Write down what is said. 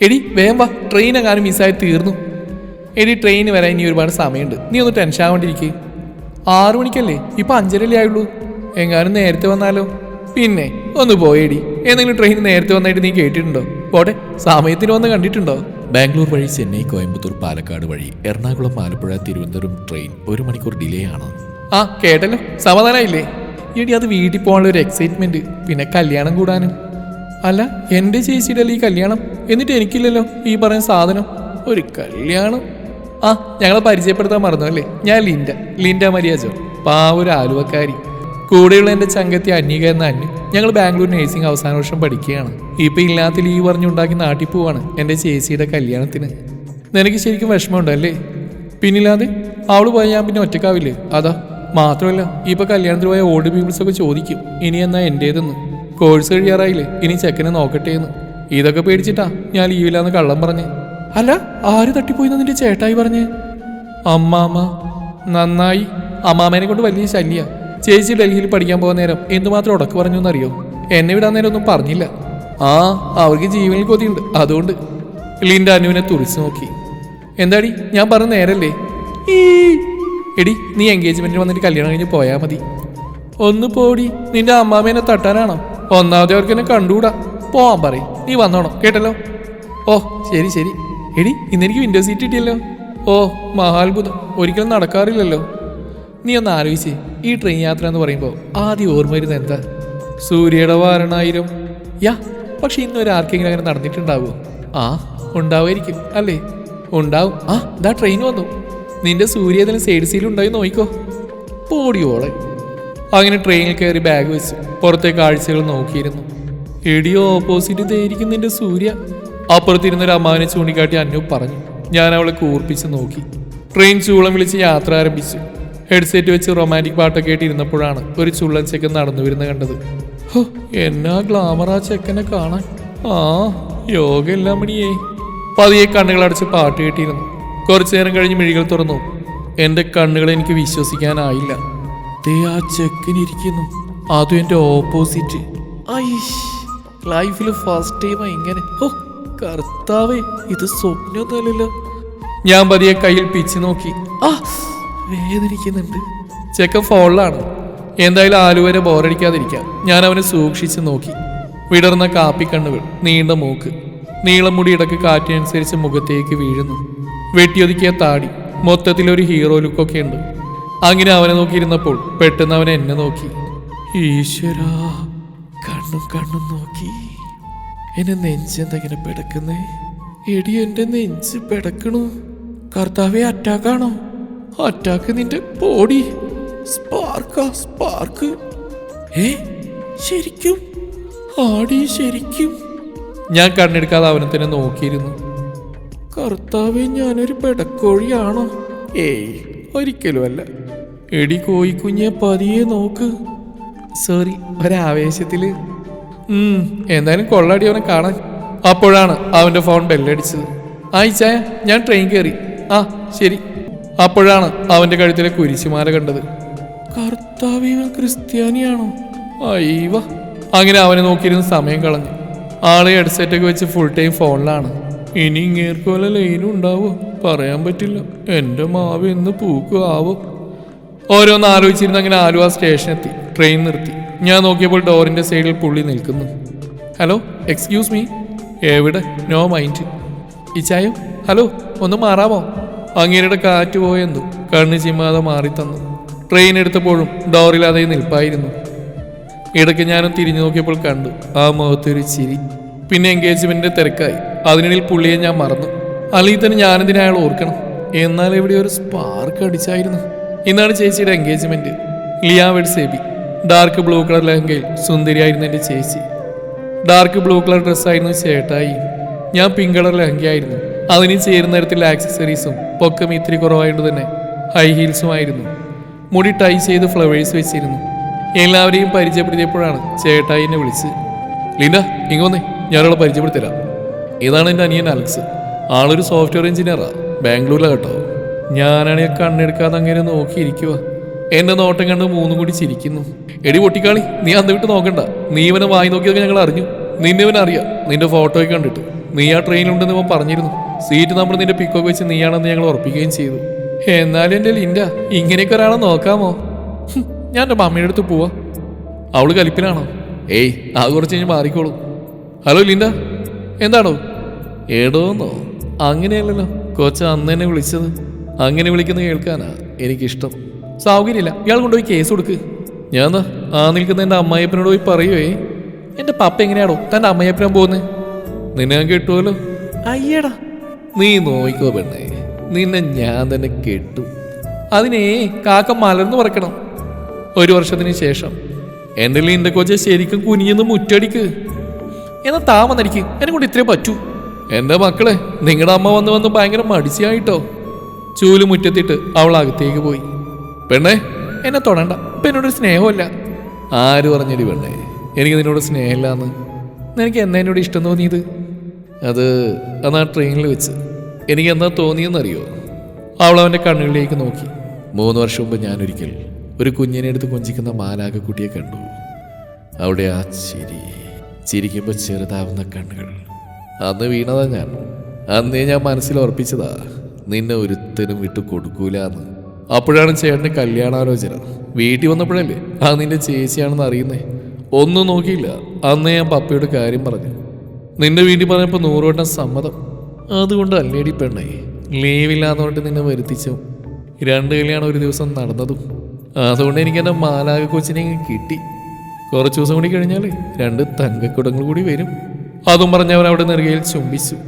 എടി വേഗം വാ, ട്രെയിൻ എങ്ങാനും മിസ്സായി തീർന്നു. എടി ട്രെയിൻ വരാൻ ഇനി ഒരുപാട് സമയമുണ്ട്, നീ ഒന്ന് ടെൻഷൻ ആവാണ്ടിരിക്കേ. 6 മണിക്കല്ലേ, ഇപ്പൊ 5:30 ആയുള്ളൂ. എങ്ങാനും നേരത്തെ വന്നാലോ? പിന്നെ ഒന്ന് പോയേടി, ഏതെങ്കിലും ട്രെയിൻ നേരത്തെ വന്നായിട്ട് നീ കേട്ടിട്ടുണ്ടോ? പോട്ടെ, സമയത്തിന് വന്ന് കണ്ടിട്ടുണ്ടോ? ബാംഗ്ലൂർ വഴി ചെന്നൈ, കോയമ്പത്തൂർ, പാലക്കാട് വഴി എറണാകുളം, ആലപ്പുഴ, തിരുവനന്തപുരം ട്രെയിൻ 1 മണിക്കൂർ ഡിലേ ആണ്. ആ കേട്ടല്ലോ, സമാധാനമായില്ലേ? എടി അത് വീട്ടിൽ പോകാനുള്ള ഒരു എക്സൈറ്റ്മെന്റ്, പിന്നെ കല്യാണം കൂടാനും. അല്ല, എൻ്റെ ചേച്ചിയുടെ അല്ലേ ഈ കല്യാണം, എന്നിട്ട് എനിക്കില്ലല്ലോ ഈ പറയുന്ന സാധനം. ഒരു കല്യാണം. ആ ഞങ്ങളെ പരിചയപ്പെടുത്താൻ മറന്നു അല്ലേ, ഞാൻ ലിൻഡ മരിയ ജോൺ, പാവൊരു ആലുവക്കാരി. കൂടെയുള്ള എൻ്റെ ചങ്കത്തി അന്വിക എന്ന അന്യു. ഞങ്ങൾ ബാംഗ്ലൂർ നേഴ്സിംഗ് അവസാന വർഷം പഠിക്കുകയാണ്. ഇപ്പം ഇല്ലാത്ത ലീവ് പറഞ്ഞുണ്ടാക്കി നാട്ടിൽ പോവാണ് എൻ്റെ ചേച്ചിയുടെ കല്യാണത്തിന്. നിനക്ക് ശരിക്കും വിഷമമുണ്ടല്ലേ? പിന്നില്ലാതെ അവള് പോയാൽ ഞാൻ പിന്നെ ഒറ്റക്കാവില്ലേ? അതാ. മാത്രമല്ല ഇപ്പൊ കല്യാണത്തിന് പോയ ഓൾഡ് പീപ്പിൾസ് ഒക്കെ ചോദിക്കും ഇനി എന്നാ എൻ്റേതെന്ന്. കോഴ്സ് കഴിയാറായില്ലേ, ഇനി ചെക്കനെ നോക്കട്ടെ എന്ന്. ഇതൊക്കെ പേടിച്ചിട്ടാ ഞാൻ ലീവില്ലാന്ന് കള്ളം പറഞ്ഞ്. അല്ല, ആര് തട്ടിപ്പോയിന്ന് നിന്റെ ചേട്ടായി പറഞ്ഞേ? അമ്മാമ്മ. നന്നായി. അമ്മാമ്മേനെ കൊണ്ട് വലിയ ശല്യ. ചേച്ചി ഡൽഹിയിൽ പഠിക്കാൻ പോകുന്ന നേരം എന്തുമാത്രം ഉടക്ക് പറഞ്ഞു എന്നറിയോ? എന്നെ വിടാൻ നേരം ഒന്നും പറഞ്ഞില്ല. ആ അവർക്ക് ജീവനിൽ കൊതിയുണ്ട്, അതുകൊണ്ട്. ലിൻഡ അനുവിനെ തുറിച്ചു നോക്കി. എന്താടി ഞാൻ പറഞ്ഞ നേരല്ലേ? എടി നീ എൻഗേജ്മെന്റിന് വന്നിട്ട് കല്യാണം കഴിഞ്ഞ് പോയാൽ മതി. ഒന്ന് പോടി, നിന്റെ അമ്മാമേനെ തട്ടാനാണോ? ഒന്നാമത്തെ അവർക്ക് എന്നെ കണ്ടുകൂടാ. പോവാൻ പറയും, നീ വന്നോണം കേട്ടല്ലോ. ഓ ശരി ശരി. എടി ഇന്നെനിക്ക് വിൻഡോ സീറ്റ് കിട്ടിയല്ലോ. ഓ മഹാത്ഭുതം, ഒരിക്കലും നടക്കാറില്ലല്ലോ. നീ ഒന്ന് ആലോചിച്ച്, ഈ ട്രെയിൻ യാത്ര എന്ന് പറയുമ്പോൾ ആദ്യം ഓർമ്മ വരുന്നത് എന്താ? സൂര്യയുടെ വാരണായിരം. യാ, പക്ഷെ ഇന്നൊരു ആർക്കെങ്കിലും അങ്ങനെ നടന്നിട്ടുണ്ടാവുമോ? ആ ഉണ്ടാവുമായിരിക്കും അല്ലേ? ഉണ്ടാവും. ആ ഇതാ ട്രെയിൻ വന്നു. നിന്റെ സൂര്യ ഏതെങ്കിലും സൈഡ് സീലുണ്ടായി നോയിക്കോ. പോടിയോളെ. അങ്ങനെ ട്രെയിനിൽ കയറി ബാഗ് വെച്ചു പുറത്തെ കാഴ്ചകൾ നോക്കിയിരുന്നു. എടിയോ ഓപ്പോസിറ്റ് ഇതായിരിക്കും നിന്റെ സൂര്യ. അപ്പുറത്തിരുന്നൊരു അമ്മാവനെ ചൂണ്ടിക്കാട്ടി അന്നു പറഞ്ഞു. ഞാൻ അവളെ കൂർപ്പിച്ച് നോക്കി. ട്രെയിൻ ചൂളം വിളിച്ച് യാത്ര ആരംഭിച്ചു. ഹെഡ്സെറ്റ് വെച്ച് റൊമാൻറ്റിക് പാട്ടൊക്കെ ആയിട്ട് ഇരുന്നപ്പോഴാണ് ഒരു ചുള്ളൻ ചെക്കൻ നടന്നു വരുന്ന കണ്ടത്. ഹോ, എന്നാ ഗ്ലാമറാ ചെക്കനെ കാണാൻ. ആ യോഗ എല്ലാം മണിയേ. പതിയെ കണ്ണുകളടച്ച് പാട്ട് കേട്ടിരുന്നു. കുറച്ചു നേരം കഴിഞ്ഞ് മിഴികൾ തുറന്നു. എൻ്റെ കണ്ണുകളെ എനിക്ക് വിശ്വസിക്കാനായില്ല. ദേ ആ ചെക്കനിരിക്കുന്നു, അതും എൻ്റെ ഓപ്പോസിറ്റ്. ലൈഫിൽ ഫസ്റ്റ് ടൈം ഇങ്ങനെ. ഓ കർത്താവേ, ഇത് സ്വപ്നമൊന്നുമല്ലല്ലോ. ഞാൻ പതിയെ കയ്യിൽ പിച്ച് നോക്കി. ആ വേദനിക്കുന്നുണ്ട്. ചെക്കൻ ഫോണിലാണ്. എന്തായാലും ആലുവരെ ബോറടിക്കാതിരിക്കാം. ഞാൻ അവനെ സൂക്ഷിച്ച് നോക്കി. വിടർന്ന കാപ്പിക്കണ്ണുകൾ, നീണ്ട മൂക്ക്, നീളം മുടി ഇടക്ക് കാറ്റിനനുസരിച്ച് മുഖത്തേക്ക് വീഴുന്നു. വെട്ടിയൊതുക്കിയ താടി, മൊത്തത്തിലൊരു ഹീറോ ലുക്കൊക്കെ ഉണ്ട്. അങ്ങനെ അവനെ നോക്കിയിരുന്നപ്പോൾ പെട്ടെന്ന് അവൻ എന്നെ നോക്കി. ഈശ്വരാ, കണ്ണും നോക്കി. എന്നെ നെഞ്ചെന്തെങ്ങനെ പെടക്കുന്നേ? എടി എന്റെ നെഞ്ച് പെടക്കണു. കർത്താവേ, അറ്റാക്കാണോ? അറ്റാക്ക് നിന്റെ ബോഡി. സ്പാർക്ക്. ശരിക്കും? ആടി ശരിക്കും? ഞാൻ കണ്ണെടുക്കാതെ അവനെ തന്നെ നോക്കിയിരുന്നു. കർത്താവേ, ഞാനൊരു പെടക്കോഴിയാണോ? ഏയ് ഒരിക്കലും അല്ല. എടി കോഴിക്കുഞ്ഞെ, പതിയെ നോക്ക്. സോറി, ഒരാവേശത്തില്. എന്തായാലും കൊള്ളാടി അവനെ കാണാൻ. അപ്പോഴാണ് അവന്റെ ഫോൺ ബെല്ലടിച്ചത്. ആയിച്ചായ, ഞാൻ ട്രെയിൻ കയറി. ആ ശരി. അപ്പോഴാണ് അവന്റെ കഴുത്തിലെ കുരിശുമാല കണ്ടത്. കർത്താവേ, ക്രിസ്ത്യാനിയാണോ? അയ്യവ. അങ്ങനെ അവനെ നോക്കിയിരുന്ന് സമയം കളഞ്ഞു. ആളെ ഹെഡ്സെറ്റൊക്കെ വെച്ച് ഫുൾ ടൈം ഫോണിലാണ്. ഇനി ഇങ്ങേർക്ക് വല്ല ലൈനും ഉണ്ടാവോ? പറയാൻ പറ്റില്ല. എൻ്റെ മാവ് എന്ന് പൂക്കും ആവോ? ഓരോന്ന് ആലോചിച്ചിരുന്ന് അങ്ങനെ ആലുവ സ്റ്റേഷനെത്തി. ട്രെയിൻ നിർത്തി. ഞാൻ നോക്കിയപ്പോൾ ഡോറിൻ്റെ സൈഡിൽ പുള്ളി നിൽക്കുന്നു. Hello, excuse me. എവിടെ? No mind. ഇച്ചായോ, ഹലോ, ഒന്ന് മാറാമോ? അങ്ങേരുടെ കാറ്റ് പോയെന്തോ കണ്ണ് ചിമ്മാതെ മാറി തന്നു. ട്രെയിൻ എടുത്തപ്പോഴും ഡോറിൽ അതേ നിൽപ്പായിരുന്നു. ഇടയ്ക്ക് ഞാനും തിരിഞ്ഞു നോക്കിയപ്പോൾ കണ്ടു ആ മുഖത്തൊരു ചിരി. പിന്നെ എൻഗേജ്മെന്റിന്റെ തിരക്കായി. അതിനിടയിൽ പുള്ളിയെ ഞാൻ മറന്നു. അല്ലെങ്കിൽ തന്നെ ഞാനെന്തിനാ അയാൾ ഓർക്കണം? എന്നാൽ എവിടെ ഒരു സ്പാർക്ക് അടിച്ചായിരുന്നു. ഇന്നാണ് ചേച്ചിയുടെ engagement. Liya wed Sebi. Dark blue colour ലെഹങ്കയിൽ സുന്ദരിയായിരുന്നു എൻ്റെ ചേച്ചി. ഡാർക്ക് ബ്ലൂ കളർ ഡ്രസ്സായിരുന്നു ചേട്ടായി. ഞാൻ പിങ്ക് കളർ ലെഹങ്കയായിരുന്നു. അതിന് ചേരുന്ന തരത്തിലുള്ള ആക്സസറീസും പൊക്കം ഇത്തിരി കുറവായതുകൊണ്ട് തന്നെ ഹൈ ഹീൽസുമായിരുന്നു. മുടി ടൈ ചെയ്ത് ഫ്ലവേഴ്സ് വെച്ചിരുന്നു. എല്ലാവരെയും പരിചയപ്പെടുത്തിയപ്പോഴാണ് ചേട്ടായി എന്നെ വിളിച്ച്. ലിൻഡ, ഇങ്ങോന്നേ, ഞാനവളെ പരിചയപ്പെടുത്തരാം. ഇതാണ് എൻ്റെ അനിയൻ അലക്സ്. ആളൊരു സോഫ്റ്റ്വെയർ എഞ്ചിനീയറാ, ബാംഗ്ലൂരിലാണ് കേട്ടോ. ഞാനാണെങ്കിൽ കണ്ണെടുക്കാതെ അങ്ങനെ നോക്കിയിരിക്കുക. എന്റെ നോട്ടം കണ്ട് മൂന്നും കൂടി ചിരിക്കുന്നു. എടി പൊട്ടിക്കാളി, നീ അന്ന് വിട്ട് നോക്കണ്ട. നീ ഇവനെ വായി നോക്കിയതൊക്കെ ഞങ്ങൾ അറിഞ്ഞു. നിന്നെ ഇവനെ അറിയാം, നിന്റെ ഫോട്ടോയൊക്കെ കണ്ടിട്ട്. നീ ആ ട്രെയിനിലുണ്ടെന്ന് ഇവൻ പറഞ്ഞിരുന്നു. സീറ്റ് നമ്മൾ നിന്റെ പിക്കൊക്കെ വെച്ച് നീയാണെന്ന് ഞങ്ങൾ ഉറപ്പിക്കുകയും ചെയ്തു. എന്നാലും എൻ്റെ ലിൻഡ, ഇങ്ങനെയൊക്കെ ഒരാളെ നോക്കാമോ? ഞാൻ എൻ്റെ മമ്മിയുടെ അടുത്ത് പോവാ. അവള് കലിപ്പിലാണോ? ഏയ്, ആ കുറച്ച് കഴിഞ്ഞ് മാറിക്കോളൂ. ഹലോ ലിൻഡ, എന്താണോ? ഏടോന്നോ? അങ്ങനെയല്ലല്ലോ കൊച്ച അന്ന് എന്നെ വിളിച്ചത്. അങ്ങനെ വിളിക്കുന്നത് കേൾക്കാനാ എനിക്കിഷ്ടം. സൗകര്യമില്ല, ഇയാൾ കൊണ്ടുപോയി കേസ് കൊടുക്ക്. ഞാൻ ആ നിൽക്കുന്ന എൻ്റെ അമ്മായിയപ്പനോട് പോയി പറയുവേ. എൻ്റെ പപ്പ എങ്ങനെയാണോ തൻ്റെ അമ്മയപ്പനാൻ പോകുന്നത്? നിന്നെ ഞാൻ കെട്ടുമല്ലോ. അയ്യടാ, നീ നോയിക്കോ പെണ്ണേ, നിന്നെ ഞാൻ തന്നെ കെട്ടും. അതിനേ കാക്ക മലർന്നു പറക്കണം. 1 വർഷത്തിന് ശേഷം എൻ്റെ ലിൻ്റെ കൊച്ച ശരിക്കും കുനിയെന്ന് മുറ്റടിക്ക്. എന്നാൽ താ വന്നിരിക്കും, എന്നെ കൊണ്ട് ഇത്രേ പറ്റൂ. എൻ്റെ മക്കളെ, നിങ്ങളുടെ അമ്മ വന്ന് വന്ന് ഭയങ്കര മടിച്ചായിട്ടോ. ചൂല് മുറ്റത്തിട്ട് അവൾ അകത്തേക്ക് പോയി. പെണ്ണേ, എന്നെ തൊടണ്ട, ഇപ്പം എന്നോടൊരു സ്നേഹമില്ല. ആര് പറഞ്ഞടി പെണ്ണേ എനിക്ക് നിന്നോട് സ്നേഹമില്ലാന്ന്? നിനക്ക് എന്നാ എന്നോട് ഇഷ്ടം തോന്നിയത്? അത് അന്നാ ട്രെയിനിൽ വെച്ച് എനിക്ക് എന്താ തോന്നിയെന്നറിയോ? അവൾ അവൻ്റെ കണ്ണുകളിലേക്ക് നോക്കി. 3 വർഷം മുമ്പ് ഞാനൊരിക്കൽ ഒരു കുഞ്ഞിനെ എടുത്ത് കൊഞ്ചിക്കുന്ന മാലാകക്കുട്ടിയെ കണ്ടു. അവിടെ ആ ചിരിക്കുമ്പോൾ ചെറുതാവുന്ന കണ്ണുകൾ. അന്ന് വീണതാ ഞാൻ. അന്നേ ഞാൻ മനസ്സിൽ ഉറപ്പിച്ചതാ, നിന്നെ ഒരുത്തനും വിട്ടു കൊടുക്കൂലെന്ന്. അപ്പോഴാണ് ചേട്ടൻ്റെ കല്യാണാലോചന. വീട്ടിൽ വന്നപ്പോഴല്ലേ ആ നിന്റെ ചേച്ചിയാണെന്ന് അറിയുന്നേ. ഒന്നും നോക്കിയില്ല, അന്നേ ഞാൻ പപ്പയോട് കാര്യം പറഞ്ഞു. നിന്റെ വീട്ടിൽ പറഞ്ഞപ്പോൾ 100 വട്ടം സമ്മതം. അതുകൊണ്ട് അല്ലേടി പെണ്ണേ, ലീവില്ലാന്നുകൊണ്ട് നിന്നെ വരുത്തിച്ചു. 2 കല്യാണം ഒരു ദിവസം നടന്നതും. അതുകൊണ്ട് എനിക്ക് എൻ്റെ മാലാക കൊച്ചിനെ കിട്ടി. കുറച്ച് ദിവസം കൂടി കഴിഞ്ഞാൽ 2 തങ്കക്കുടങ്ങൾ കൂടി വരും. അതും പറഞ്ഞവർ അവിടെ നെറുകയിൽ ചുംബിച്ചു.